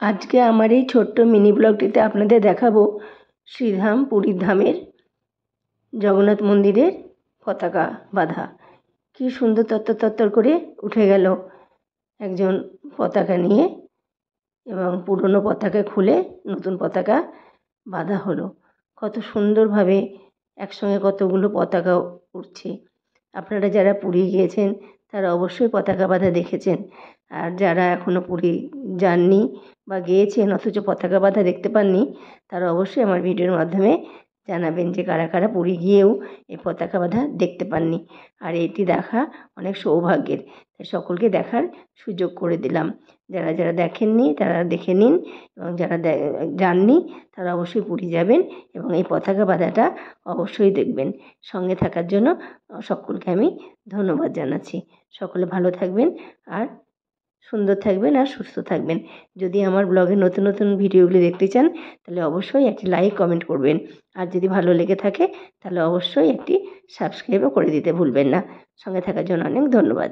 আজকে আমার এই ছোট্ট মিনি ব্লগটিতে আপনাদের দেখাবো শ্রীধাম পুরীর ধামের জগন্নাথ মন্দিরের পতাকা বাঁধা। কি সুন্দর তত্তর করে উঠে গেল একজন পতাকা নিয়ে, এবং পুরনো পতাকা খুলে নতুন পতাকা বাঁধা হলো। কত সুন্দরভাবে একসঙ্গে কতগুলো পতাকা উঠছে। আপনারা যারা পুরী গিয়েছেন তারা অবশ্যই পতাকা বাঁধা দেখেছেন, আর যারা এখনও পুরী যাননি বা গিয়েছেন অথচ পতাকা বাঁধা দেখতে পাননি, তারা অবশ্যই আমার ভিডিওর মাধ্যমে জানাবেন যে কারা কারা পুরী গিয়েও এই পতাকা বাঁধা দেখতে পাননি। আর এটি দেখা অনেক সৌভাগ্যের, তাই সকলকে দেখার সুযোগ করে দিলাম। যারা যারা দেখেননি তারা দেখে নিন, এবং যারা যাননি তারা অবশ্যই পুরী যাবেন এবং এই পতাকা বাঁধাটা অবশ্যই দেখবেন। সঙ্গে থাকার জন্য সকলকে আমি ধন্যবাদ জানাচ্ছি। সকলে ভালো থাকবেন আর সুন্দর থাকবেন আর সুস্থ থাকবেন। যদি আমার ব্লগের নতুন নতুন ভিডিওগুলি দেখতে চান তাহলে অবশ্যই একটি লাইক কমেন্ট করবেন, আর যদি ভালো লেগে থাকে তাহলে অবশ্যই একটি সাবস্ক্রাইবও করে দিতে ভুলবেন না। সঙ্গে থাকার জন্য অনেক ধন্যবাদ।